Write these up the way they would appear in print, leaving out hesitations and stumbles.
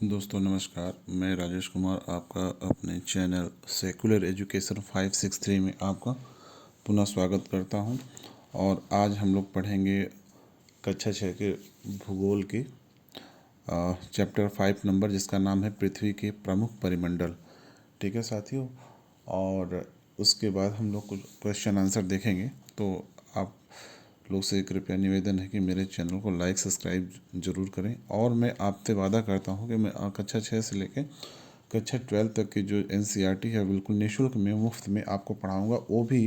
दोस्तों नमस्कार, मैं राजेश कुमार आपका अपने चैनल सेकुलर एजुकेशन 563 में आपका पुनः स्वागत करता हूं। और आज हम लोग पढ़ेंगे कक्षा 6 के भूगोल के चैप्टर 5 नंबर, जिसका नाम है पृथ्वी के प्रमुख परिमंडल। ठीक है साथियों, और उसके बाद हम लोग कुछ क्वेश्चन आंसर देखेंगे। तो आप लोग से कृपया निवेदन है कि मेरे चैनल को लाइक सब्सक्राइब जरूर करें। और मैं आपसे वादा करता हूं कि मैं कक्षा 6 से लेकर कक्षा 12 तक की जो NCERT है बिल्कुल निःशुल्क में, मुफ्त में आपको पढ़ाऊंगा, वो भी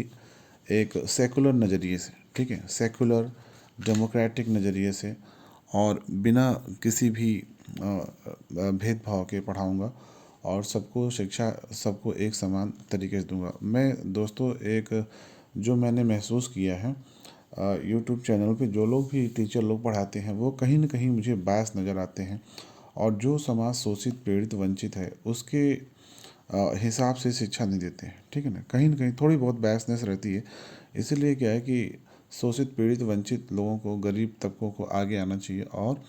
एक सेकुलर नज़रिए से। ठीक है, सेकुलर डेमोक्रेटिक नज़रिए से, और बिना किसी भी भेदभाव के पढ़ाऊंगा, और सबको शिक्षा, सबको एक समान तरीके से दूंगा। मैं दोस्तों एक जो मैंने महसूस किया है, यूट्यूब चैनल पे जो लोग भी टीचर लोग पढ़ाते हैं वो कहीं ना कहीं मुझे बायस नज़र आते हैं, और जो समाज शोषित, पीड़ित, वंचित है उसके हिसाब से शिक्षा नहीं देते हैं। ठीक है ना कहीं थोड़ी बहुत बायसनेस रहती है। इसीलिए क्या है कि शोषित, पीड़ित, वंचित लोगों को, गरीब तबकों को आगे आना चाहिए, और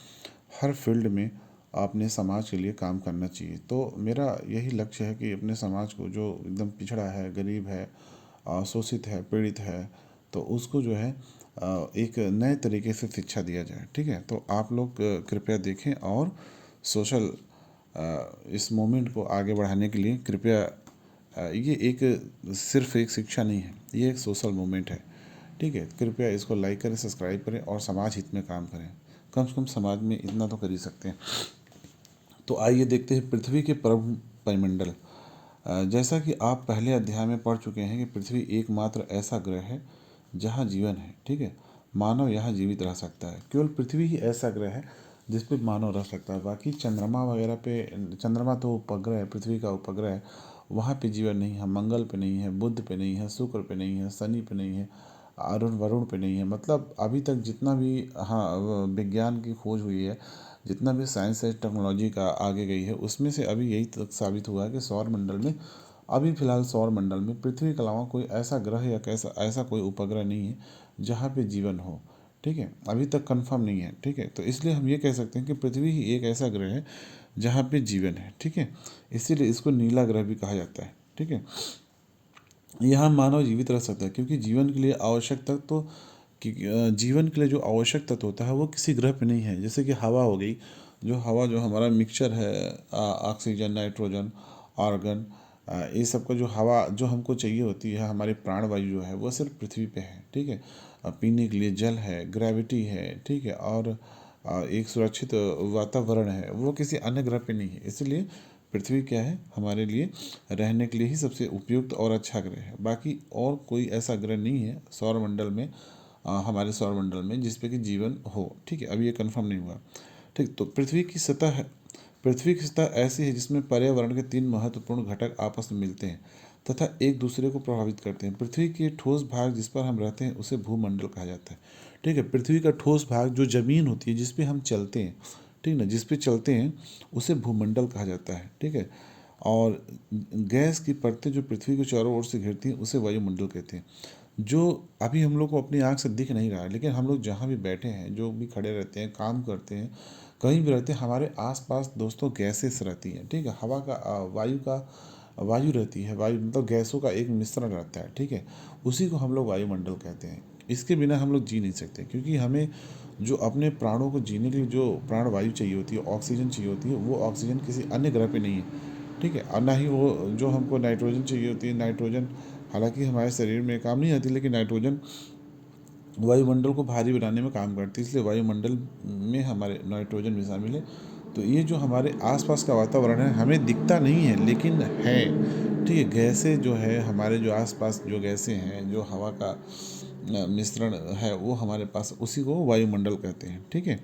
हर फील्ड में अपने समाज के लिए काम करना चाहिए। तो मेरा यही लक्ष्य है कि अपने समाज को, जो एकदम पिछड़ा है, गरीब है, शोषित है, पीड़ित है, तो उसको जो है एक नए तरीके से शिक्षा दिया जाए। ठीक है, तो आप लोग कृपया देखें, और सोशल इस मूवमेंट को आगे बढ़ाने के लिए कृपया, ये एक सिर्फ एक शिक्षा नहीं है, ये एक सोशल मूवमेंट है। ठीक है, कृपया इसको लाइक करें, सब्सक्राइब करें, और समाज हित में काम करें। कम से कम समाज में इतना तो कर ही सकते हैं। तो आइए देखते हैं पृथ्वी के प्रमुख परिमंडल। जैसा कि आप पहले अध्याय में पढ़ चुके हैं कि पृथ्वी एकमात्र ऐसा ग्रह है जहाँ जीवन है। ठीक है, मानव यहाँ जीवित रह सकता है। केवल पृथ्वी ही ऐसा ग्रह है जिस पे मानव रह सकता है। बाकी चंद्रमा वगैरह पे, चंद्रमा तो उपग्रह है, पृथ्वी का उपग्रह है, वहाँ पे जीवन नहीं है। मंगल पे नहीं है, बुध पे नहीं है, शुक्र पे नहीं है, शनि पे नहीं है, वरुण पे नहीं है। मतलब अभी तक जितना भी, हाँ, विज्ञान की खोज हुई है, जितना भी साइंस है, टेक्नोलॉजी का आगे गई है, उसमें से अभी यही तक साबित हुआ है कि सौर मंडल में, अभी फिलहाल सौर मंडल में पृथ्वी के अलावा कोई ऐसा ग्रह या कैसा ऐसा कोई उपग्रह नहीं है जहाँ पे जीवन हो। ठीक है, अभी तक कंफर्म नहीं है। ठीक है, तो इसलिए हम ये कह सकते हैं कि पृथ्वी ही एक ऐसा ग्रह है जहाँ पे जीवन है। ठीक है, इसीलिए इसको नीला ग्रह भी कहा जाता है। ठीक है, यहाँ मानव जीवित रह सकता है क्योंकि जीवन के लिए आवश्यक तत्व तो, कि जीवन के लिए जो आवश्यक तत्व होता है वो किसी ग्रह पे नहीं है। जैसे कि हवा हो गई, जो हवा, जो हमारा मिक्सचर है, ऑक्सीजन, नाइट्रोजन, आर्गन, ये सब का जो हवा जो हमको चाहिए होती है, हमारी प्राणवायु जो है वो सिर्फ पृथ्वी पे है। ठीक है, पीने के लिए जल है, ग्रेविटी है। ठीक है, और एक सुरक्षित वातावरण है, वो किसी अन्य ग्रह पे नहीं है। इसलिए पृथ्वी क्या है, हमारे लिए रहने के लिए ही सबसे उपयुक्त और अच्छा ग्रह है। बाकी और कोई ऐसा ग्रह नहीं है सौरमंडल में, हमारे सौरमंडल में, जिस पे कि जीवन हो। ठीक है, अभी ये कंफर्म नहीं हुआ। ठीक, तो पृथ्वी की सतह ऐसी है जिसमें पर्यावरण के 3 महत्वपूर्ण घटक आपस में मिलते हैं तथा एक दूसरे को प्रभावित करते हैं। पृथ्वी के ठोस भाग जिस पर हम रहते हैं उसे भूमंडल कहा जाता है। ठीक है, पृथ्वी का ठोस भाग, जो जमीन होती है जिस पे हम चलते हैं, ठीक ना, जिस पे चलते हैं, उसे भूमंडल कहा जाता है। ठीक है, और गैस की परतें जो पृथ्वी को चारों ओर से घेरती हैं उसे वायुमंडल कहते हैं। जो अभी हम लोग को अपनी आँख से दिख नहीं रहा है, लेकिन हम लोग जहाँ भी बैठे हैं, जो भी खड़े रहते हैं, काम करते हैं, कहीं भी रहते हैं, हमारे आसपास दोस्तों गैसेस रहती हैं। ठीक है, हवा का, वायु रहती है। वायु मतलब गैसों का एक मिश्रण रहता है। ठीक है, उसी को हम लोग वायुमंडल कहते हैं। इसके बिना हम लोग जी नहीं सकते, क्योंकि हमें जो अपने प्राणों को जीने के लिए जो प्राण वायु चाहिए होती है, ऑक्सीजन चाहिए होती है, वो ऑक्सीजन किसी अन्य ग्रह पे नहीं है। ठीक है, और ना ही वो जो हमको नाइट्रोजन चाहिए होती है, नाइट्रोजन हालांकि हमारे शरीर में काम नहीं आती, लेकिन नाइट्रोजन वायुमंडल को भारी बनाने में काम करती है। इसलिए वायुमंडल में हमारे नाइट्रोजन भी शामिल है। तो ये जो हमारे आसपास का वातावरण है, हमें दिखता नहीं है लेकिन है। ठीक है, गैसें जो है, हमारे जो आसपास जो गैसें हैं, जो हवा का मिश्रण है, वो हमारे पास, उसी को वायुमंडल कहते हैं। ठीक है,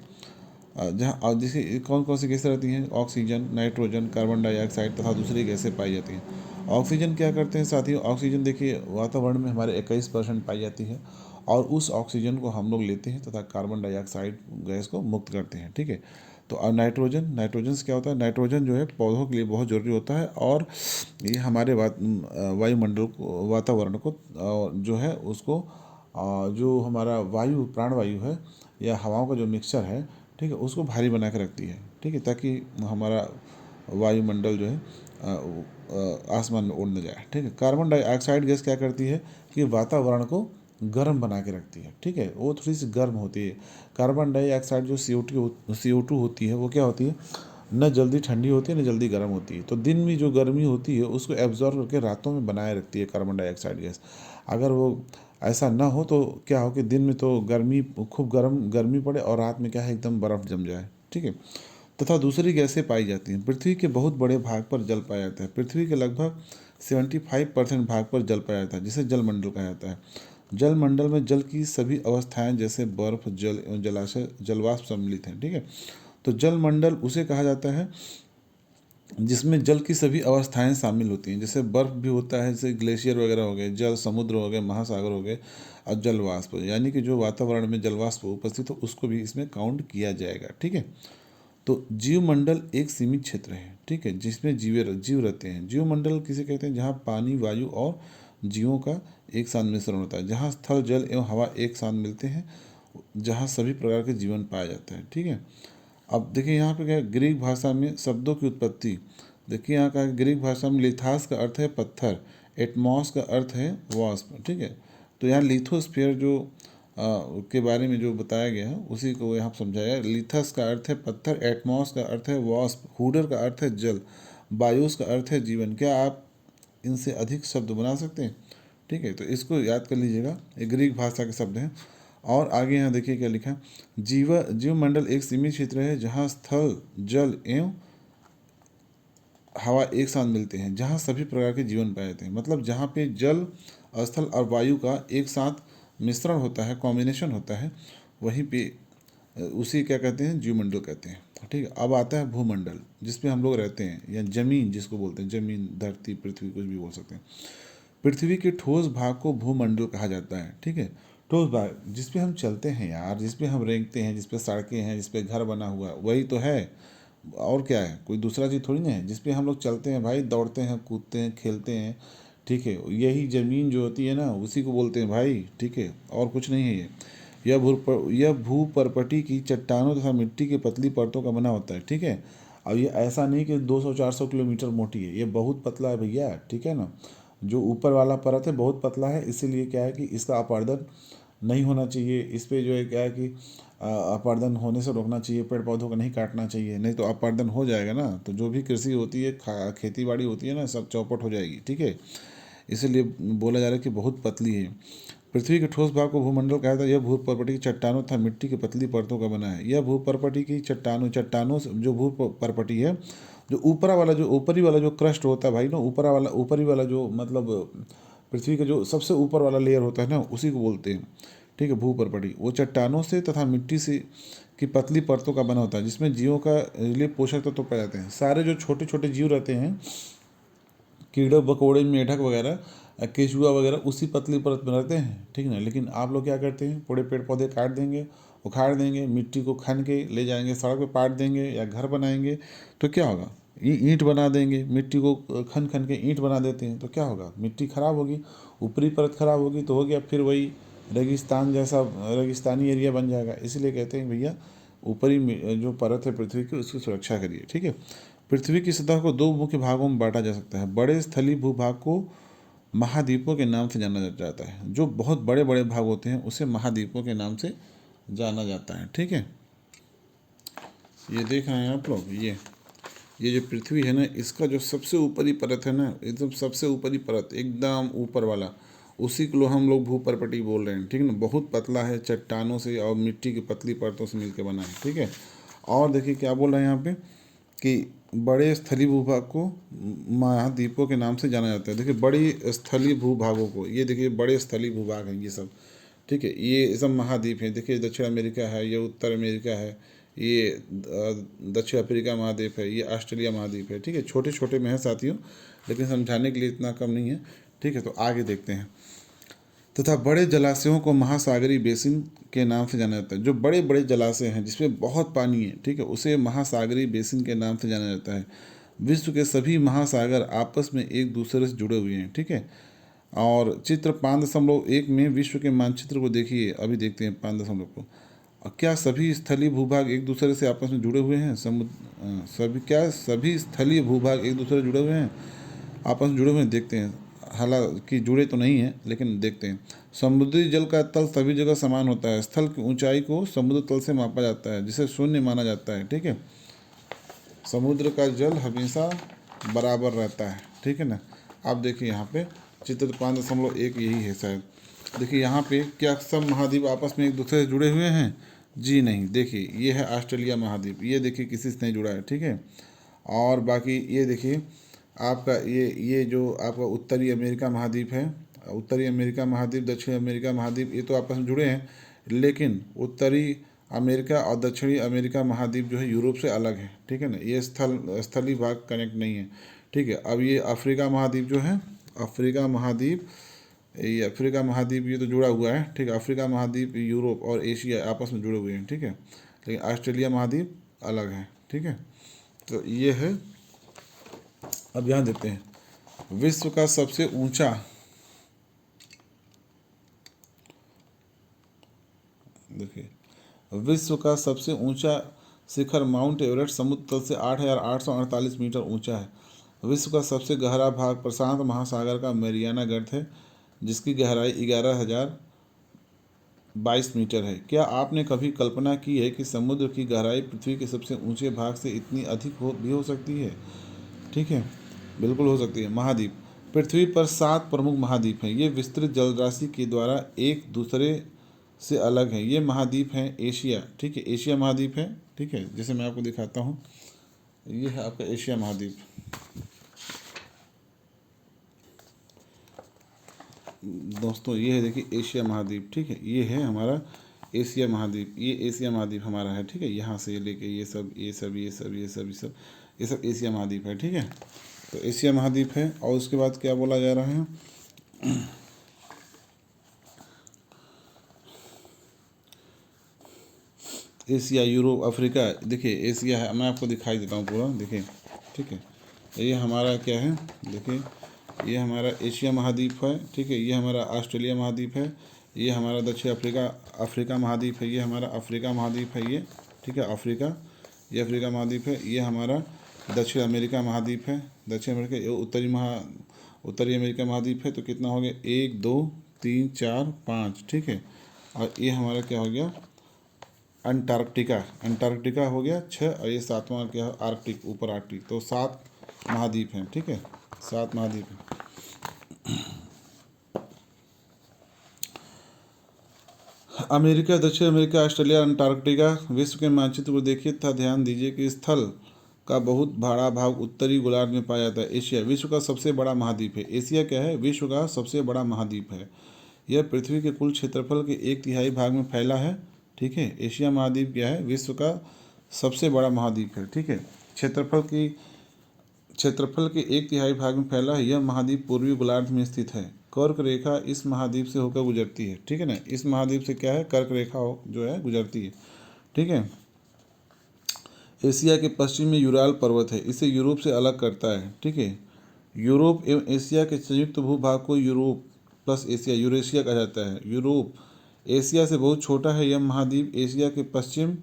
जहाँ, और जैसे कौन कौन सी गैसें रहती हैं, ऑक्सीजन, नाइट्रोजन, कार्बन डाइऑक्साइड तथा दूसरी गैसें पाई जाती हैं। ऑक्सीजन क्या करते हैं साथियों, ऑक्सीजन देखिए वातावरण में हमारे 21% पाई जाती है, और उस ऑक्सीजन को हम लोग लेते हैं तथा कार्बन डाइऑक्साइड गैस को मुक्त करते हैं। ठीक है, तो अब नाइट्रोजन, नाइट्रोजन से क्या होता है, नाइट्रोजन जो है पौधों के लिए बहुत ज़रूरी होता है, और ये हमारे वायुमंडल को, वातावरण को, जो है उसको, जो हमारा वायु, प्राणवायु है, या हवाओं का जो मिक्सचर है, ठीक है, उसको भारी बना के रखती है। ठीक है, ताकि हमारा वायुमंडल जो है आसमान में उड़ न जाए। ठीक है, कार्बन डाइऑक्साइड गैस क्या करती है कि वातावरण को गर्म बना के रखती है। ठीक है, वो थोड़ी सी गर्म होती है। कार्बन डाइऑक्साइड जो CO2 होती है वो क्या होती है, न जल्दी ठंडी होती है न जल्दी गर्म होती है। तो दिन में जो गर्मी होती है उसको एब्जॉर्व करके रातों में बनाए रखती है कार्बन डाइऑक्साइड गैस। अगर वो ऐसा ना हो तो क्या हो कि दिन में तो गर्मी खूब गर्मी पड़े और रात में क्या है एकदम बर्फ़ जम जाए। ठीक है, तथा दूसरी गैसें पाई जाती हैं। पृथ्वी के बहुत बड़े भाग पर जल पाया जाता है। पृथ्वी के लगभग 75% भाग पर जल पाया जाता है, जिसे जलमंडल कहा जाता है। जलमंडल में जल की सभी अवस्थाएं जैसे बर्फ, जल एवं जलाशय, जलवाष्प सम्मिलित हैं। ठीक है, तो जलमंडल उसे कहा जाता है जिसमें जल की सभी अवस्थाएं शामिल होती हैं। जैसे बर्फ भी होता है, जैसे ग्लेशियर वगैरह हो गए, जल समुद्र हो गए, महासागर हो गए, और जलवाष्प, यानी कि जो वातावरण में जलवाष्प उपस्थित हो उसको भी इसमें काउंट किया जाएगा। ठीक है, तो जीवमंडल एक सीमित क्षेत्र है। ठीक है, जिसमें जीव रहते हैं। जीवमंडल किसे कहते हैं, जहाँ पानी, वायु और जीवों का एक साथ मिश्रण होता है, जहाँ स्थल, जल एवं हवा एक साथ मिलते हैं, जहाँ सभी प्रकार के जीवन पाया जाता है। ठीक है, अब देखिए यहाँ पे क्या है, ग्रीक भाषा में शब्दों की उत्पत्ति। देखिए यहाँ का ग्रीक भाषा में लिथास का अर्थ है पत्थर, एटमॉस का अर्थ है वाष्प। ठीक है, तो यहाँ लिथोस्फीयर जो के बारे में जो बताया गया है उसी को यहाँ समझाया। लिथस का अर्थ है पत्थर, एटमॉस का अर्थ है वाष्प, हुडर का अर्थ है जल, बायोस का अर्थ है जीवन। क्या आप इनसे अधिक शब्द बना सकते हैं? ठीक है, तो इसको याद कर लीजिएगा, ये ग्रीक भाषा के शब्द हैं। और आगे यहाँ देखिए क्या लिखा, जीवमंडल एक सीमित क्षेत्र है जहाँ स्थल, जल एवं हवा एक साथ मिलते हैं, जहाँ सभी प्रकार के जीवन पाए जाते हैं। मतलब जहाँ पे जल, स्थल और वायु का एक साथ मिश्रण होता है, कॉम्बिनेशन होता है, वहीं पे उसी क्या कहते हैं, जीवमंडल कहते हैं। ठीक है, अब आता है भूमंडल, जिसमें हम लोग रहते हैं, या जमीन जिसको बोलते हैं, जमीन, धरती, पृथ्वी, कुछ भी बोल सकते हैं। पृथ्वी के ठोस भाग को भूमंडल कहा जाता है। ठीक है, ठोस भाग जिस पे हम चलते हैं यार, जिस पे हम रेंगते हैं, जिस पे सड़कें हैं, जिस पे घर बना हुआ है, वही तो है। और क्या है, कोई दूसरा चीज़ थोड़ी ना है। जिस पे हम लोग चलते हैं भाई, दौड़ते हैं, कूदते हैं, खेलते हैं। ठीक है, यही ज़मीन जो होती है ना, उसी को बोलते हैं भाई। ठीक है, और कुछ नहीं है ये। यह भूपर्पटी की चट्टानों तथा मिट्टी की पतली परतों का बना होता है। ठीक है, अब ये ऐसा नहीं कि 200-400 किलोमीटर मोटी है, ये बहुत पतला है भैया। ठीक है ना, जो ऊपर वाला परत है बहुत पतला है, इसीलिए क्या है कि इसका अपरदन नहीं होना चाहिए। इस पे जो है क्या है कि अपरदन होने से रोकना चाहिए, पेड़ पौधों को नहीं काटना चाहिए, नहीं तो अपरदन हो जाएगा ना, तो जो भी कृषि होती है, खेती बाड़ी होती है ना, सब चौपट हो जाएगी। ठीक है, इसीलिए बोला जा रहा है कि बहुत पतली है। पृथ्वी के ठोस भाग को भूमंडल कहा जाता है। यह भूपर्पटी की चट्टानों तथा मिट्टी की पतली परतों का बना है। यह भूपर्पटी की चट्टानों से जो भूपर्पटी है, जो ऊपरी वाला जो क्रस्ट होता है भाई ना, ऊपरी वाला जो मतलब पृथ्वी का जो सबसे ऊपर वाला लेयर होता है ना, उसी को बोलते हैं। ठीक है, भूपर्पटी वो चट्टानों से तथा मिट्टी से की पतली परतों का बना होता है, जिसमें जीवों का लिए पोषक तत्व पाए जाते हैं। सारे जो छोटे छोटे जीव रहते हैं, कीड़े मकोड़े, मेढक वगैरह, केचुआ वगैरह, उसी पतली परत में रहते हैं। ठीक है ना, लेकिन आप लोग क्या करते हैं, पूरे पेड़ पौधे काट देंगे, उखाड़ देंगे, मिट्टी को खन के ले जाएंगे, सड़क पे पाट देंगे या घर बनाएंगे, तो क्या होगा, ईंट बना देंगे। मिट्टी को खन खन के ईंट बना देते हैं, तो क्या होगा, मिट्टी खराब होगी, ऊपरी परत खराब होगी, तो हो गया फिर वही रेगिस्तान जैसा, रेगिस्तानी एरिया बन जाएगा। इसलिए कहते हैं भैया, ऊपरी जो परत है पृथ्वी की, उसकी सुरक्षा करिए। ठीक है, पृथ्वी की सतह को दो मुख्य भागों में बांटा जा सकता है। बड़े स्थलीय भूभाग को महाद्वीपों के नाम से जाना जाता है। जो बहुत बड़े बड़े भाग होते हैं उसे महाद्वीपों के नाम से जाना जाता है। ठीक है, ये देख रहे हैं आप लोग, ये जो पृथ्वी है ना, इसका जो सबसे ऊपरी परत है ना, एकदम सबसे ऊपरी परत, एकदम ऊपर वाला, उसी को हम लोग भूपर्पटी बोल रहे हैं। ठीक है ना, बहुत पतला है, चट्टानों से और मिट्टी की पतली परतों से मिलकर बना है। ठीक है, और देखिए क्या बोल रहे हैं यहाँ पे कि बड़े स्थलीय भूभाग को महाद्वीपों के नाम से जाना जाता है। देखिए, बड़ी स्थलीय भूभागों को, ये देखिए बड़े स्थलीय भूभाग हैं ये सब। ठीक है, ये सब महाद्वीप हैं। देखिए, दक्षिण अमेरिका है, ये उत्तर अमेरिका है, ये दक्षिण अफ्रीका महाद्वीप है, ये ऑस्ट्रेलिया महाद्वीप है। ठीक है, छोटे छोटे में है साथियों, लेकिन समझाने के लिए इतना कम नहीं है। ठीक है, तो आगे देखते हैं। तथा बड़े जलाशयों को महासागरीय बेसिन के नाम से जाना जाता है। जो बड़े बड़े जलाशय हैं जिसमें बहुत पानी है, ठीक है, उसे महासागरीय बेसिन के नाम से जाना जाता है। विश्व के सभी महासागर आपस में एक दूसरे से जुड़े हुए हैं। ठीक है, और चित्र 5.1 में विश्व के मानचित्र को देखिए, अभी देखते हैं 5.1 को। और क्या सभी स्थलीय भूभाग एक दूसरे से आपस में जुड़े हुए हैं? समुद्र सभी स्थलीय भूभाग एक दूसरे से जुड़े हुए हैं, आपस में जुड़े हुए हैं? देखते हैं। हालांकि जुड़े तो नहीं हैं, लेकिन देखते हैं। समुद्री जल का तल सभी जगह समान होता है। स्थल की ऊंचाई को समुद्र तल से मापा जाता है, जिसे शून्य माना जाता है। ठीक है, समुद्र का जल हमेशा बराबर रहता है। ठीक है ना। आप देखिए यहाँ पे चित्र 5.1 यही है शायद। देखिए यहाँ पे क्या सब महाद्वीप आपस में एक दूसरे से जुड़े हुए हैं? जी नहीं। देखिए ये है ऑस्ट्रेलिया महाद्वीप, ये देखिए किसी से नहीं जुड़ा है। ठीक है, और बाकी ये देखिए आपका ये जो आपका उत्तरी अमेरिका महाद्वीप है, उत्तरी अमेरिका महाद्वीप, दक्षिणी अमेरिका महाद्वीप, ये तो आपस में जुड़े हैं, लेकिन उत्तरी अमेरिका और दक्षिणी अमेरिका महाद्वीप जो है यूरोप से अलग है। ठीक है ना, ये स्थलीय भाग कनेक्ट नहीं है। ठीक है, अब ये अफ्रीका महाद्वीप जो है, अफ्रीका महाद्वीप, ये अफ्रीका महाद्वीप ये तो जुड़ा हुआ है। ठीक है, अफ्रीका महाद्वीप, यूरोप और एशिया आपस में जुड़े हुए हैं। ठीक है, लेकिन ऑस्ट्रेलिया महाद्वीप अलग है। ठीक है, तो ये है। अब यहाँ देते हैं विश्व का सबसे ऊंचा, देखिए विश्व का सबसे ऊंचा शिखर माउंट एवरेस्ट समुद्र तल से 8,848 मीटर ऊंचा है। विश्व का सबसे गहरा भाग प्रशांत महासागर का मैरियाना गर्त है, जिसकी गहराई 11,022 मीटर है। क्या आपने कभी कल्पना की है कि समुद्र की गहराई पृथ्वी के सबसे ऊंचे भाग से इतनी अधिक भी हो सकती है? ठीक है, बिल्कुल हो सकती है। महाद्वीप, पृथ्वी पर 7 प्रमुख महाद्वीप हैं। ये विस्तृत जलराशि के द्वारा एक दूसरे से अलग हैं। ये महाद्वीप हैं एशिया। ठीक है, एशिया महाद्वीप है। ठीक है, जैसे मैं आपको दिखाता हूँ, ये है आपका एशिया महाद्वीप। दोस्तों ये है, देखिए एशिया महाद्वीप। ठीक है, ये है हमारा एशिया महाद्वीप, ये एशिया महाद्वीप हमारा है। ठीक है, यहाँ से लेके ये सब एशिया महाद्वीप है। ठीक है, तो एशिया महाद्वीप है। और उसके बाद क्या बोला जा रहा है? Asia, Europe, Africa. देखिए एशिया है, मैं आपको दिखाई देता हूँ पूरा। देखिए, ठीक है, ये हमारा क्या है? देखिए ये हमारा एशिया महाद्वीप है। ठीक है, ये हमारा ऑस्ट्रेलिया महाद्वीप है। ये हमारा दक्षिण अफ्रीका महाद्वीप है। ये हमारा अफ्रीका महाद्वीप है। ये ठीक है, अफ्रीका, ये अफ्रीका महाद्वीप है। ये हमारा दक्षिण अमेरिका महाद्वीप है। दक्षिण अमेरिका, ये उत्तरी अमेरिका महाद्वीप है। तो कितना हो गया? 1 2 3 4 5। ठीक है, और ये हमारा क्या हो गया? अंटार्कटिका हो गया 6, और ये 7वां क्या है? आर्कटिक, ऊपर आर्कटिक। तो 7 महाद्वीप हैं। ठीक है, 7 महाद्वीप हैं। अमेरिका, दक्षिण अमेरिका, ऑस्ट्रेलिया, अंटार्कटिका। विश्व के मानचित्र को देखिए तथा ध्यान दीजिए कि स्थल का बहुत बड़ा भाग उत्तरी गोलार्ध में पाया जाता है। एशिया विश्व का सबसे बड़ा महाद्वीप है। एशिया क्या है? विश्व का सबसे बड़ा महाद्वीप है। यह पृथ्वी के कुल क्षेत्रफल के 1/3 भाग में फैला है। ठीक है, एशिया महाद्वीप क्या है? विश्व का सबसे बड़ा महाद्वीप है। ठीक है, क्षेत्रफल के 1/3 भाग में फैला है। यह महाद्वीप पूर्वी गोलार्ध में स्थित है। कर्क रेखा इस महाद्वीप से होकर गुजरती है। ठीक है ना, इस महाद्वीप से क्या है? कर्क रेखा जो है गुजरती है। ठीक है, एशिया के पश्चिम में यूराल पर्वत है, इसे यूरोप से अलग करता है। ठीक है, यूरोप एवं एशिया के संयुक्त भूभाग को यूरोप प्लस एशिया, यूरेशिया कहा जाता है। यूरोप एशिया से बहुत छोटा है। यह महाद्वीप एशिया के पश्चिम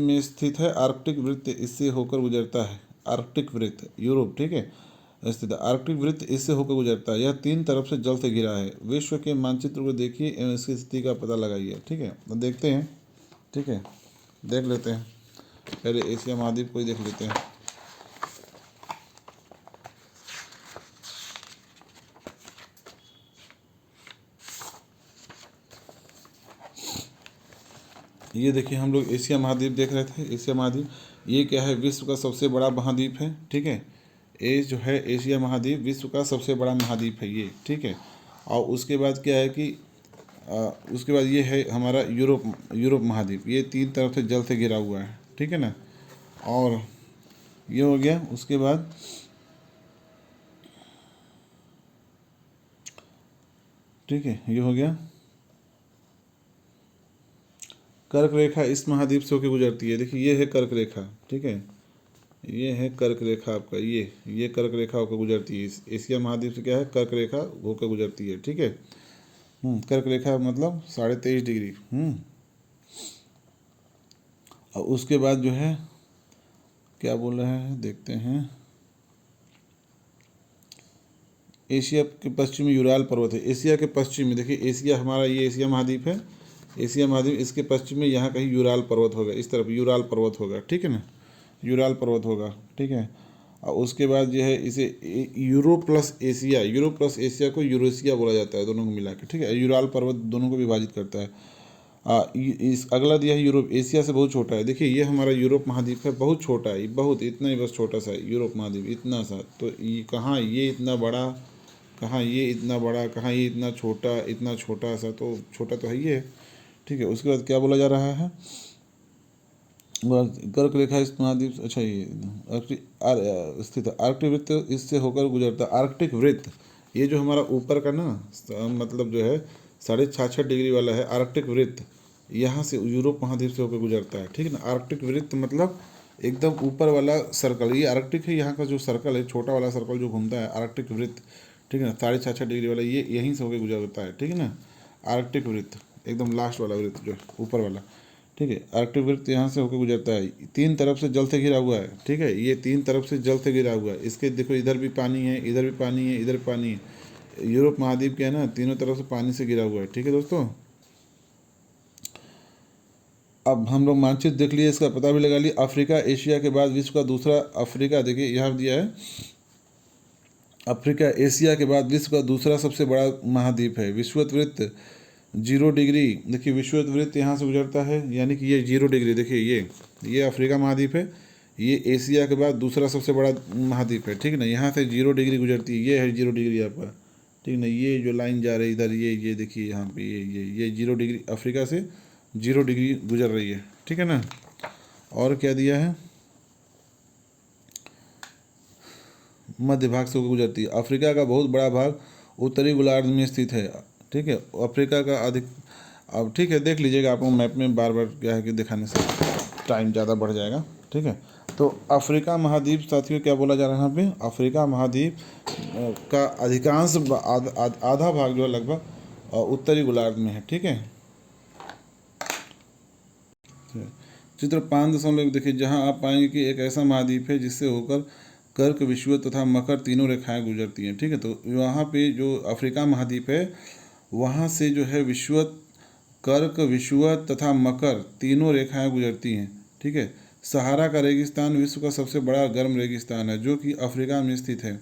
में स्थित है। आर्कटिक वृत्त इससे होकर गुजरता है। आर्कटिक वृत्त यूरोप, ठीक है, स्थित है। आर्कटिक वृत्त इससे होकर गुजरता है। यह 3 तरफ से जल से घिरा है। विश्व के मानचित्र को देखिए एवं इसकी स्थिति का पता लगाइए। ठीक है, तो देखते हैं। ठीक है, देख लेते हैं, पहले एशिया महाद्वीप को ही देख लेते हैं। ये देखिए हम लोग एशिया महाद्वीप देख रहे थे। एशिया महाद्वीप ये क्या है? विश्व का सबसे बड़ा महाद्वीप है। ठीक है, ये जो है एशिया महाद्वीप विश्व का सबसे बड़ा महाद्वीप है ये। ठीक है, और उसके बाद क्या है कि उसके बाद ये है हमारा यूरोप महाद्वीप। ये 3 तरफ से जल से घिरा हुआ है। ठीक है ना, और ये हो गया। उसके बाद ठीक है, ये हो गया। कर्क रेखा इस महाद्वीप से होकर गुजरती है। देखिए ये है कर्क रेखा। ठीक है, ये है कर्क रेखा आपका, ये कर्क रेखा होकर गुजरती है। एशिया महाद्वीप से क्या है? कर्क रेखा होकर गुजरती है। ठीक है, कर्क रेखा मतलब 23.5 डिग्री। और उसके बाद जो है क्या बोल रहे हैं देखते हैं। एशिया के पश्चिम में यूराल पर्वत है। एशिया के पश्चिम में देखिए, एशिया हमारा ये एशिया महाद्वीप है, एशिया महाद्वीप, इसके पश्चिम में यहाँ कहीं यूराल पर्वत होगा, इस तरफ यूराल पर्वत होगा, ठीक है ना, यूराल पर्वत होगा, ठीक है। और उसके बाद जो है इसे Europe plus Asia, Europe plus Asia को यूरेशिया बोला जाता है, दोनों को मिला के, ठीक है। यूराल पर्वत दोनों को विभाजित करता है। इस अगला दिया है यूरोप, एशिया से बहुत छोटा है। देखिए ये हमारा यूरोप महाद्वीप है, बहुत छोटा है, बहुत इतना ही बस छोटा सा है यूरोप महाद्वीप, इतना सा। तो ये कहाँ ये इतना बड़ा, कहाँ ये इतना बड़ा, कहाँ ये इतना छोटा सा, तो छोटा तो है ये, ठीक है। उसके बाद क्या बोला जा रहा है, कर्क रेखा इस महाद्वीप, अच्छा ये स्थित है। आर्कटिक वृत्त इससे होकर गुजरता है। आर्कटिक वृत्त ये जो हमारा ऊपर का ना मतलब जो है 66.5 डिग्री वाला है, आर्कटिक वृत्त यहाँ से यूरोप महाद्वीप से होकर गुजरता है, ठीक है ना। आर्कटिक वृत्त मतलब एकदम ऊपर वाला सर्कल, ये आर्कटिक है, यहाँ का जो सर्कल है, छोटा वाला सर्कल जो घूमता है, आर्कटिक वृत्त, ठीक है ना, 66.5 डिग्री वाला, ये यहीं से होकर गुजरता है, ठीक है ना। आर्कटिक वृत्त एकदम लास्ट वाला वृत्त जो ऊपर वाला, ठीक है। आर्कटिक वृत्त यहाँ से होकर गुजरता है, 3 तरफ से जल से घिरा हुआ है, ठीक है। ये 3 तरफ से जल से घिरा हुआ है। इसके देखो इधर भी पानी है, इधर भी पानी है, इधर पानी है। यूरोप महाद्वीप क्या है ना, तीनों तरफ से पानी से घिरा हुआ है, ठीक है दोस्तों। अब हम लोग मानचित्र देख लिए, इसका पता भी लगा लिया। अफ्रीका एशिया के बाद विश्व का दूसरा, अफ्रीका देखिए यहाँ दिया है, अफ्रीका एशिया के बाद विश्व का दूसरा सबसे बड़ा महाद्वीप है। विषुवत वृत्त 0 डिग्री, देखिए विषुवत वृत्त यहाँ से गुजरता है, यानी कि ये 0 डिग्री, देखिए ये अफ्रीका महाद्वीप है, ये एशिया के बाद दूसरा सबसे बड़ा महाद्वीप है, ठीक है ना। यहाँ से 0 डिग्री गुजरती है, ये है 0 डिग्री आपका, ठीक है ना। ये जो लाइन जा रही है इधर, ये देखिए यहाँ पे ये 0 डिग्री, अफ्रीका से 0 डिग्री गुजर रही है, ठीक है ना। और क्या दिया है, मध्य भाग से होकर गुजरती है। अफ्रीका का बहुत बड़ा भाग उत्तरी गोलार्ध में स्थित है, ठीक है। अफ्रीका का अधिक, अब ठीक है देख लीजिएगा, आपको मैप में बार बार क्या है कि दिखाने से टाइम ज़्यादा बढ़ जाएगा, ठीक है। तो अफ्रीका महाद्वीप साथियों क्या बोला जा रहा है यहाँ पे, अफ्रीका महाद्वीप का अधिकांश आधा भाग जो है लगभग उत्तरी गोलार्ध में है, ठीक है। चित्र 5.1 देखिए, जहाँ आप पाएंगे कि एक ऐसा महाद्वीप है जिससे होकर कर्क, विषुवत तथा मकर तीनों रेखाएं गुजरती हैं, ठीक है। तो वहाँ पे जो अफ्रीका महाद्वीप है, वहाँ से जो है विषुवत, कर्क, विषुवत तथा मकर तीनों रेखाएं गुजरती हैं, ठीक है। सहारा का रेगिस्तान विश्व का सबसे बड़ा गर्म रेगिस्तान है, जो कि अफ्रीका में स्थित है।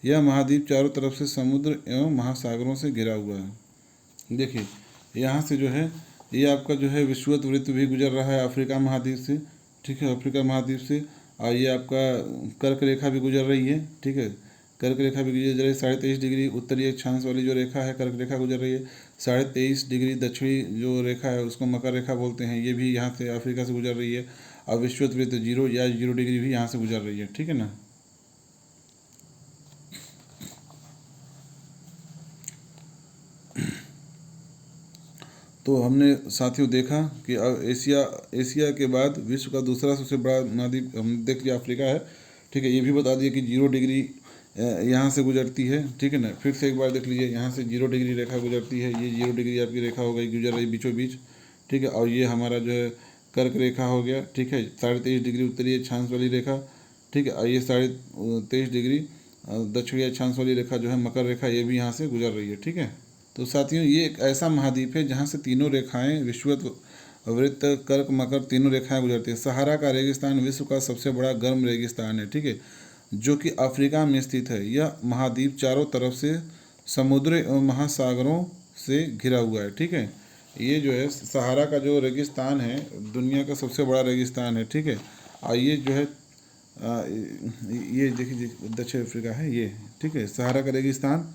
यह महाद्वीप चारों तरफ से समुद्र एवं महासागरों से घिरा हुआ है। देखिए यहाँ से जो है ये आपका जो है विषुवत वृत्त भी गुजर रहा है अफ्रीका महाद्वीप से, ठीक है, अफ्रीका महाद्वीप से। और ये आपका कर्क रेखा भी गुजर रही है, ठीक है, कर्क रेखा भी गुजर रही है। 23.5 डिग्री उत्तरी अक्षांश वाली जो रेखा है, कर्क रेखा गुजर रही है। 23.5 डिग्री दक्षिणी जो रेखा है उसको मकर रेखा बोलते हैं, ये भी यहाँ से अफ्रीका से गुजर रही है। और विषुवत वृत्त 0 डिग्री भी यहाँ से गुजर रही है, ठीक है ना। तो हमने साथियों देखा कि एशिया के बाद विश्व का दूसरा सबसे बड़ा महाद्वीप हम देख लिया अफ्रीका है, ठीक है। ये भी बता दिए कि 0 डिग्री यहाँ से गुजरती है, ठीक है ना। फिर से एक बार देख लीजिए, यहाँ से 0 डिग्री रेखा गुजरती है, ये 0 डिग्री आपकी रेखा हो गई, गुजर रही बीचों बीच, ठीक है। और ये हमारा जो है कर्क रेखा हो गया, ठीक है, 23.5 डिग्री उत्तरी अक्षांश वाली रेखा, ठीक है। और ये 23.5 डिग्री दक्षिणी अक्षांश वाली रेखा जो है मकर रेखा, ये भी यहाँ से गुजर रही है, ठीक है। तो साथियों ये एक ऐसा महाद्वीप है जहाँ से तीनों रेखाएं, विषुवत, वृत्त, कर्क, मकर तीनों रेखाएं गुजरती हैं। सहारा का रेगिस्तान विश्व का सबसे बड़ा गर्म रेगिस्तान है, ठीक है, जो कि अफ्रीका में स्थित है। यह महाद्वीप चारों तरफ से समुद्र एवं महासागरों से घिरा हुआ है, ठीक है। ये जो है सहारा का जो रेगिस्तान है दुनिया का सबसे बड़ा रेगिस्तान है, ठीक है। और ये जो है ये देखिए दक्षिण अफ्रीका है ये, ठीक है। सहारा का रेगिस्तान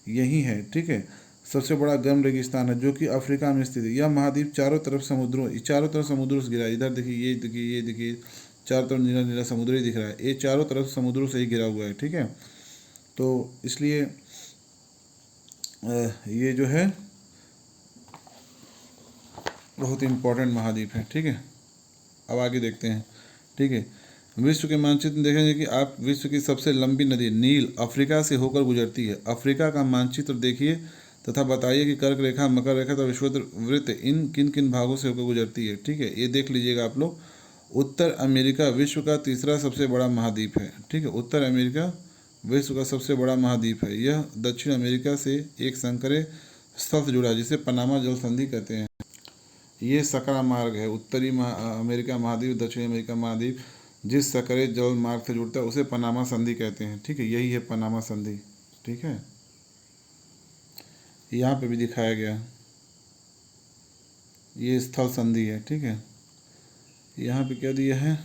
यही है, ठीक है, सबसे बड़ा गर्म रेगिस्तान है जो कि अफ्रीका में स्थित है। यह महाद्वीप चारों तरफ समुद्रों से घिरा है। इधर देखिए, ये देखिए चारों तरफ नीला नीला समुद्र ही दिख रहा है, ये चारों तरफ समुद्रों से ही घिरा हुआ है, ठीक है। तो इसलिए ये जो है बहुत इम्पोर्टेंट महाद्वीप है, ठीक है। अब आगे देखते हैं, ठीक है। विश्व के मानचित्र में देखेंगे कि आप विश्व की सबसे लंबी नदी नील अफ्रीका से होकर गुजरती है। अफ्रीका का मानचित्र देखिए तथा बताइए कि कर्क रेखा, मकर रेखा तथा विषुवत वृत्त इन किन किन भागों से होकर गुजरती है, ठीक है। ये देख लीजिएगा आप लोग। उत्तर अमेरिका विश्व का तीसरा सबसे बड़ा महाद्वीप है। ठीक है, उत्तर अमेरिका विश्व का सबसे बड़ा महाद्वीप है। यह दक्षिण अमेरिका से एक संकरे स्थल से जुड़ा है जिसे पनामा जल संधि कहते हैं। ये सकरा मार्ग है, उत्तरी अमेरिका महाद्वीप, दक्षिणी अमेरिका महाद्वीप जिस सकरे जल मार्ग से जुड़ता है उसे पनामा संधि कहते हैं। ठीक है, यही है पनामा संधि। ठीक है, यहाँ पे भी दिखाया गया, ये स्थल संधि है। ठीक है, यहाँ पे क्या दिया है,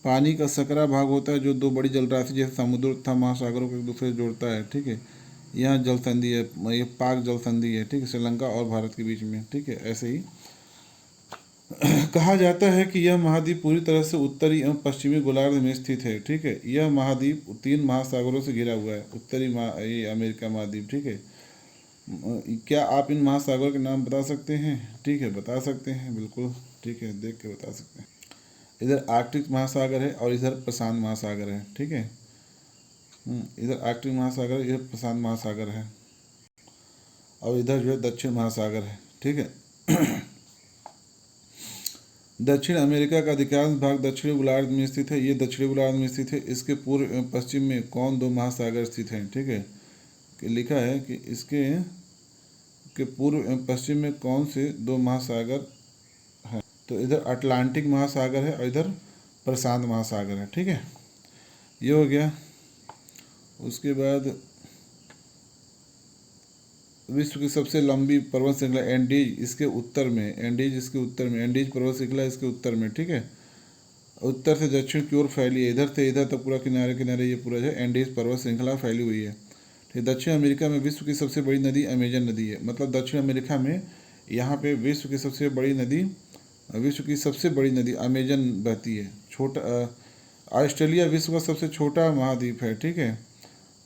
पानी का सकरा भाग होता है जो दो बड़ी जलराशि जैसे समुद्र तथा महासागरों को एक दूसरे से जोड़ता है। ठीक है, यहाँ जल संधि है, ये पाक जल संधि है। ठीक है, श्रीलंका और भारत के बीच में। ठीक है, ऐसे ही कहा जाता है कि यह महाद्वीप पूरी तरह से उत्तरी एवं पश्चिमी गोलार्ध में स्थित है। ठीक है, यह महाद्वीप 3 महासागरों से घिरा हुआ है, उत्तरी ये अमेरिका महाद्वीप। ठीक है, क्या आप इन महासागरों के नाम बता सकते हैं? ठीक है, बता सकते हैं, बिल्कुल। ठीक है, देख के बता सकते हैं। इधर आर्कटिक महासागर है और इधर प्रशांत महासागर है। ठीक है, इधर आर्कटिक महासागर है, इधर प्रशांत महासागर है और इधर जो है दक्षिण महासागर है। ठीक है, दक्षिण अमेरिका का अधिकांश भाग दक्षिणी गोलार्ध में स्थित है। ये दक्षिणी गोलार्ध में स्थित है। इसके पूर्व एवं पश्चिम में कौन 2 महासागर स्थित हैं? ठीक है, कि लिखा है कि इसके के पूर्व एवं पश्चिम में कौन से 2 महासागर हैं? तो इधर अटलांटिक महासागर है और इधर प्रशांत महासागर है। ठीक है, ये हो गया। उसके बाद विश्व की सबसे लंबी पर्वत श्रृंखला एंडीज इसके उत्तर में, एंडीज पर्वत श्रृंखला इसके उत्तर में। ठीक है, उत्तर से दक्षिण की ओर फैली है, इधर से इधर तक पूरा किनारे किनारे ये पूरा जो है एंडीज पर्वत श्रृंखला फैली हुई है। ठीक, दक्षिण अमेरिका में विश्व की सबसे बड़ी नदी अमेजन नदी है। मतलब दक्षिण अमेरिका में यहाँ पे विश्व की सबसे बड़ी नदी अमेजन बहती है। ऑस्ट्रेलिया विश्व का सबसे छोटा महाद्वीप है। ठीक है,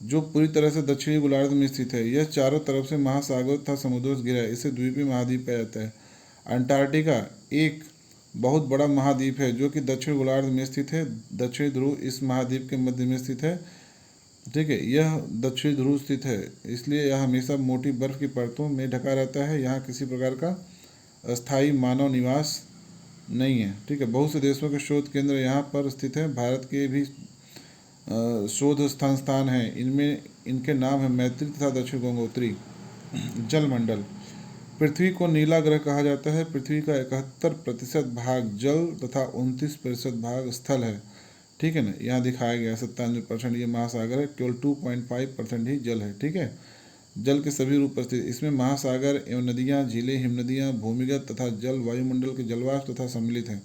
जो पूरी तरह से दक्षिणी गोलार्ध में स्थित है। यह चारों तरफ से महासागर तथा समुद्रों से घिरा है। इसे द्वीपीय महाद्वीप कहा जाता है। अंटार्कटिका एक बहुत बड़ा महाद्वीप है जो कि दक्षिण गोलार्ध में स्थित है। दक्षिणी ध्रुव इस महाद्वीप के मध्य में स्थित है। ठीक है, यह दक्षिणी ध्रुव स्थित है, इसलिए यह हमेशा मोटी बर्फ की परतों में ढका रहता है। यहाँ किसी प्रकार का अस्थायी मानव निवास नहीं है। ठीक है, बहुत से देशों के शोध केंद्र यहाँ पर स्थित हैं। भारत के भी शोध संस्थान हैं। इनमें इनके नाम है मैत्री तथा दक्षिण गंगोत्री। जलमंडल, पृथ्वी को नीला ग्रह कहा जाता है। पृथ्वी का 71% भाग जल तथा 29% भाग स्थल है। ठीक है ना, यहाँ दिखाया गया 97% ये महासागर है, केवल 2.5% ही जल है। ठीक है, जल के सभी रूप स्थित, इसमें महासागर एवं नदियाँ, झीलें, हिमनदियाँ, भूमिगत तथा जल वायुमंडल के जलवाष्प तथा सम्मिलित हैं।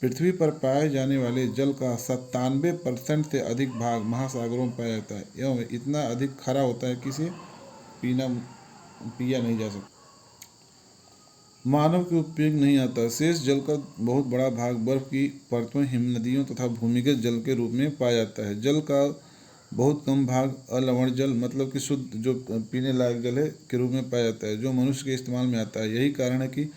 पृथ्वी पर पाए जाने वाले जल का 97% से अधिक भाग महासागरों में पाया जाता है एवं इतना अधिक खारा होता है कि इसे पिया नहीं जा सकता, मानव के उपयोग नहीं आता। शेष जल का बहुत बड़ा भाग बर्फ की परतों, हिमनदियों तथा भूमिगत जल के रूप में पाया जाता है। जल का बहुत कम भाग अलवण जल मतलब कि शुद्ध जो पीने लायक जल है के रूप में पाया जाता है, जो मनुष्य के इस्तेमाल में आता है। यही कारण है कि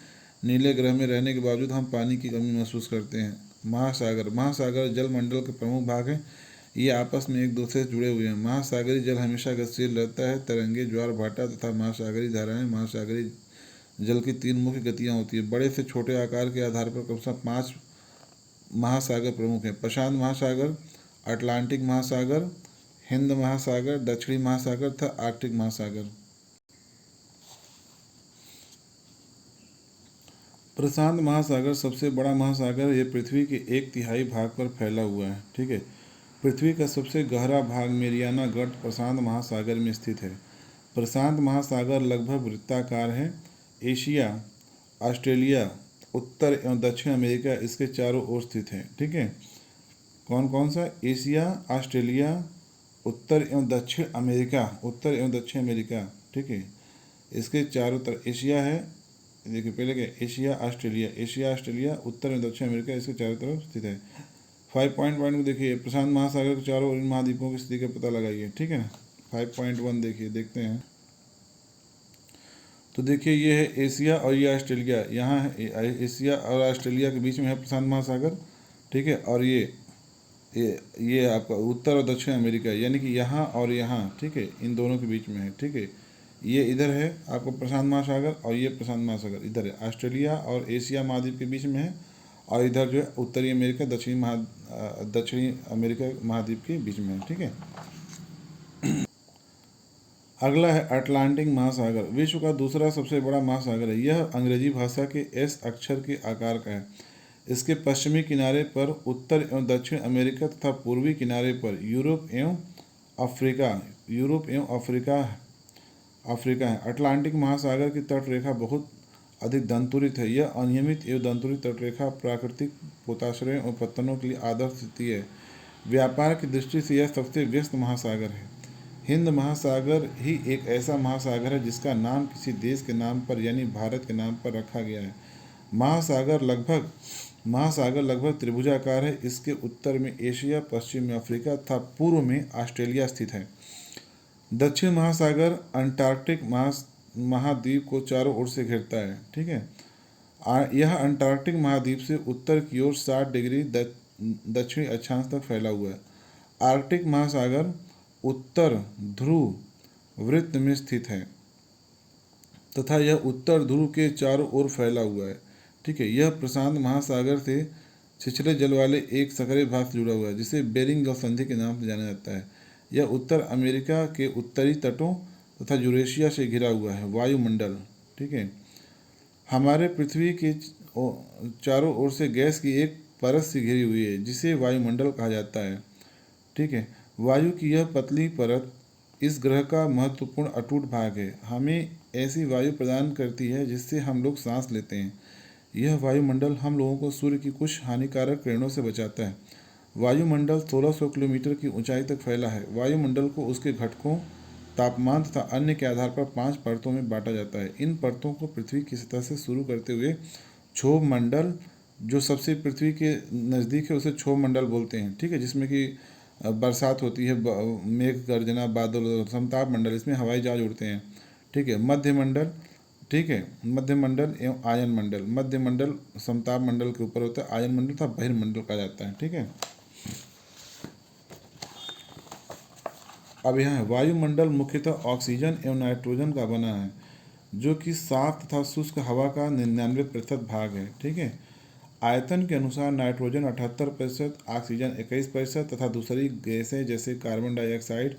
नीले ग्रह में रहने के बावजूद हम पानी की कमी महसूस करते हैं। महासागर जल मंडल के प्रमुख भाग हैं। ये आपस में एक दूसरे से जुड़े हुए हैं। महासागरी जल हमेशा गतिशील रहता है। तरंगे, ज्वार भाटा तथा महासागरी धाराएं। महासागरी जल की 3 मुख्य गतियाँ होती है। बड़े से छोटे आकार के आधार पर कम से कम 5 महासागर प्रमुख हैं। प्रशांत महासागर, अटलांटिक महासागर, हिंद महासागर, दक्षिणी महासागर तथा आर्कटिक महासागर। प्रशांत महासागर सबसे बड़ा महासागर, ये पृथ्वी के 1/3 भाग पर फैला हुआ है। ठीक है, पृथ्वी का सबसे गहरा भाग मेरियाना गढ़ प्रशांत महासागर में स्थित है। प्रशांत महासागर लगभग वृत्ताकार है। एशिया, ऑस्ट्रेलिया, उत्तर एवं दक्षिण अमेरिका इसके चारों ओर स्थित है। ठीक है, कौन कौन सा? एशिया, ऑस्ट्रेलिया, उत्तर एवं दक्षिण अमेरिका। ठीक है, इसके चारों तरफ एशिया है। देखिए पहले क्या, एशिया ऑस्ट्रेलिया, उत्तर एवं दक्षिण अमेरिका इसके चारों तरफ स्थित है। 5.1 को देखिए, प्रशांत महासागर के चारों ओर इन महाद्वीपों की स्थिति का पता लगाइए। ठीक है ना, 5.1 देखिए, देखते हैं। तो देखिए ये है एशिया और ये ऑस्ट्रेलिया। यहाँ है एशिया और ऑस्ट्रेलिया के बीच में है प्रशांत महासागर। ठीक है, और ये आपका उत्तर और दक्षिण अमेरिका, यानी कि यहाँ और यहाँ। ठीक है, इन दोनों के बीच में है। ठीक है, ये इधर है आपको प्रशांत महासागर और ये प्रशांत महासागर इधर है। ऑस्ट्रेलिया और एशिया महाद्वीप के बीच में है और इधर जो है उत्तरी अमेरिका दक्षिणी अमेरिका महाद्वीप के बीच में है। ठीक है। अगला है अटलांटिक महासागर। विश्व का दूसरा सबसे बड़ा महासागर है। यह अंग्रेजी भाषा के एस अक्षर के आकार का है। इसके पश्चिमी किनारे पर उत्तर एवं दक्षिण अमेरिका तथा पूर्वी किनारे पर यूरोप एवं अफ्रीका है। अटलांटिक महासागर की तट रेखा बहुत अधिक दंतुरित है। यह अनियमित एवं दंतुरित तटरेखा प्राकृतिक पोताश्रयों और पत्तनों के लिए आदर्श स्थिति है। व्यापार की दृष्टि से यह सबसे व्यस्त महासागर है। हिंद महासागर ही एक ऐसा महासागर है जिसका नाम किसी देश के नाम पर यानी भारत के नाम पर रखा गया है। महासागर लगभग त्रिभुजाकार है। इसके उत्तर में एशिया, पश्चिम में अफ्रीका तथा पूर्व में ऑस्ट्रेलिया स्थित है। दक्षिण महासागर अंटार्कटिक महाद्वीप को चारों ओर से घेरता है। ठीक है। यह अंटार्कटिक महाद्वीप से उत्तर की ओर 60 डिग्री दक्षिणी अक्षांश तक फैला हुआ है। आर्कटिक महासागर उत्तर ध्रुव वृत्त में स्थित है तथा यह उत्तर ध्रुव के चारों ओर फैला हुआ है। ठीक है। यह प्रशांत महासागर से छिछले जल वाले एक संकरे भाग से जुड़ा हुआ है जिसे बेरिंग जल संधि के नाम से जाना जाता है। यह उत्तर अमेरिका के उत्तरी तटों तथा यूरेशिया से घिरा हुआ है। वायुमंडल। ठीक है। हमारे पृथ्वी के चारों ओर से गैस की एक परत से घिरी हुई है जिसे वायुमंडल कहा जाता है। ठीक है। वायु की यह पतली परत इस ग्रह का महत्वपूर्ण अटूट भाग है। हमें ऐसी वायु प्रदान करती है जिससे हम लोग सांस लेते हैं। यह वायुमंडल हम लोगों को सूर्य की कुछ हानिकारक किरणों से बचाता है। वायुमंडल 1600 किलोमीटर की ऊंचाई तक फैला है। वायुमंडल को उसके घटकों, तापमान तथा अन्य के आधार पर 5 परतों में बांटा जाता है। इन परतों को पृथ्वी की सतह से शुरू करते हुए क्षोभ मंडल, जो सबसे पृथ्वी के नज़दीक है, उसे क्षोभ मंडल बोलते हैं। ठीक है। जिसमें कि बरसात होती है, मेघ गर्जना, बादल, समताप मंडल, इसमें हवाई जहाज उड़ते हैं। ठीक है। मध्यमंडल। ठीक है। मध्यमंडल एवं आयन मंडल। मध्यमंडल समताप मंडल के ऊपर होता है, आयन मंडल तथा बहिर्मंडल कहा जाता है। ठीक है। अब यहाँ वायुमंडल मुख्यतः ऑक्सीजन एवं नाइट्रोजन का बना है जो कि साफ तथा शुष्क हवा का 99% भाग है। ठीक है। आयतन के अनुसार नाइट्रोजन 78%, ऑक्सीजन 21% तथा दूसरी गैसें जैसे कार्बन डाइऑक्साइड,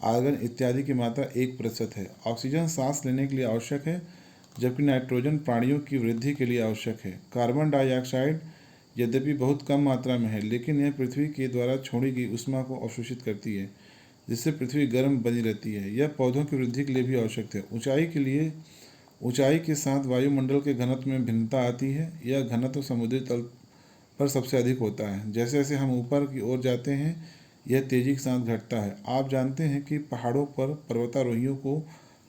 आर्गन इत्यादि की मात्रा 1% है। ऑक्सीजन सांस लेने के लिए आवश्यक है जबकि नाइट्रोजन प्राणियों की वृद्धि के लिए आवश्यक है। कार्बन डाइऑक्साइड यद्यपि बहुत कम मात्रा में है लेकिन यह पृथ्वी के द्वारा छोड़ी गई ऊष्मा को अवशोषित करती है जिससे पृथ्वी गर्म बनी रहती है। यह पौधों की वृद्धि के लिए भी आवश्यक है। ऊंचाई के साथ वायुमंडल के घनत्व में भिन्नता आती है। यह घनत्व समुद्री तल पर सबसे अधिक होता है। जैसे जैसे हम ऊपर की ओर जाते हैं यह तेजी के साथ घटता है। आप जानते हैं कि पहाड़ों पर पर्वतारोहियों को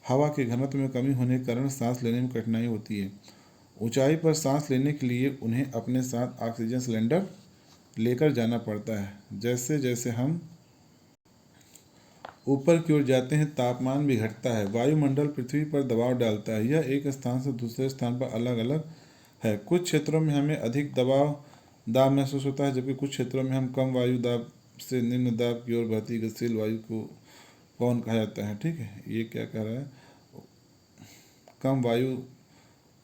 हवा के घनत्व में कमी होने के कारण सांस लेने में कठिनाई होती है। ऊंचाई पर सांस लेने के लिए उन्हें अपने साथ ऑक्सीजन सिलेंडर लेकर जाना पड़ता है। जैसे जैसे हम ऊपर की ओर जाते हैं तापमान भी घटता है। वायुमंडल पृथ्वी पर दबाव डालता है। यह एक स्थान से दूसरे स्थान पर अलग अलग है। कुछ क्षेत्रों में हमें अधिक दाब महसूस होता है जबकि कुछ क्षेत्रों में हम कम वायु दाब से निम्न दाब की ओर बहती गतिशील वायु को पवन कहा जाता है। ठीक है। ये क्या कह रहा है? कम वायु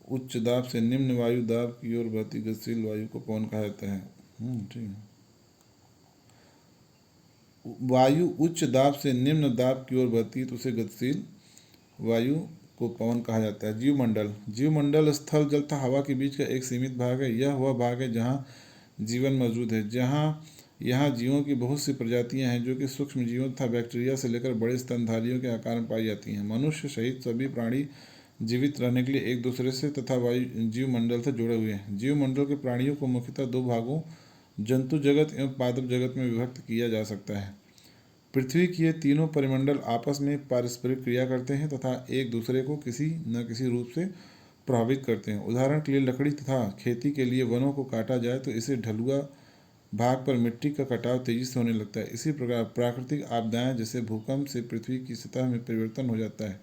उच्च दाब से निम्न वायु दाब की ओर बहती गतिशील वायु को पवन कहा जाता है। ठीक है। वायु उच्च दाब से निम्न दाब की ओर बहती है तो उसे गतिशील वायु को पवन कहा जाता है। जीवमंडल स्थल, जल तथा हवा के बीच का एक सीमित भाग है। यह वह भाग है जहाँ जीवन मौजूद है। यहाँ जीवों की बहुत सी प्रजातियाँ हैं जो कि सूक्ष्म जीवों तथा बैक्टीरिया से लेकर बड़े स्तनधारियों के आकार में पाई जाती हैं। मनुष्य सहित सभी प्राणी जीवित रहने के लिए एक दूसरे से तथा जीवमंडल से जुड़े हुए हैं। जीवमंडल के प्राणियों को मुख्यतः 2 भागों जंतु जगत एवं पादप जगत में विभक्त किया जा सकता है। पृथ्वी के ये तीनों परिमंडल आपस में पारस्परिक क्रिया करते हैं तथा एक दूसरे को किसी न किसी रूप से प्रभावित करते हैं। उदाहरण के लिए लकड़ी तथा खेती के लिए वनों को काटा जाए तो इसे ढलुआ भाग पर मिट्टी का कटाव तेजी से होने लगता है। इसी प्रकार प्राकृतिक आपदाएं जैसे भूकंप से पृथ्वी की सतह में परिवर्तन हो जाता है।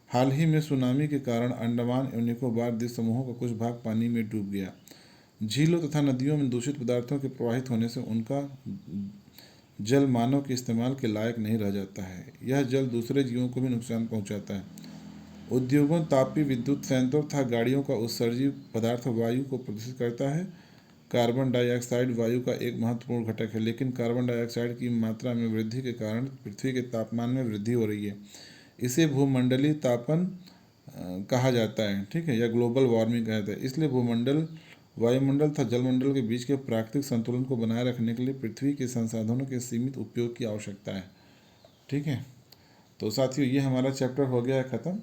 हाल ही में सुनामी के कारण अंडमान एवं निकोबार द्वीप समूहों का कुछ भाग पानी में डूब गया। झीलों तथा नदियों में दूषित पदार्थों के प्रवाहित होने से उनका जल मानव के इस्तेमाल के लायक नहीं रह जाता है। यह जल दूसरे जीवों को भी नुकसान पहुंचाता है। उद्योगों, तापीय विद्युत संयंत्रों तथा गाड़ियों का उत्सर्जित पदार्थ वायु को प्रदूषित करता है। कार्बन डाइऑक्साइड वायु का एक महत्वपूर्ण घटक है, लेकिन कार्बन डाइऑक्साइड की मात्रा में वृद्धि के कारण पृथ्वी के तापमान में वृद्धि हो रही है। इसे भूमंडलीय तापन कहा जाता है, ठीक है, या ग्लोबल वार्मिंग कहा जाता है। इसलिए भूमंडल, वायुमंडल तथा जलमंडल के बीच के प्राकृतिक संतुलन को बनाए रखने के लिए पृथ्वी के संसाधनों के सीमित उपयोग की आवश्यकता है, ठीक है। तो साथियों, ये हमारा चैप्टर हो गया है ख़त्म।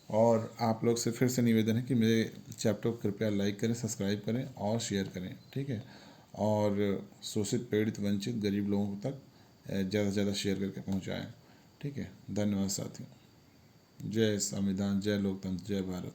और आप लोग से फिर से निवेदन है कि मेरे चैप्टर को कृपया लाइक करें, सब्सक्राइब करें और शेयर करें, ठीक है। और शोषित, पीड़ित, वंचित, गरीब लोगों तक ज़्यादा से ज़्यादा शेयर करके पहुंचाएं, ठीक है। धन्यवाद साथियों। जय संविधान, जय लोकतंत्र, जय भारत।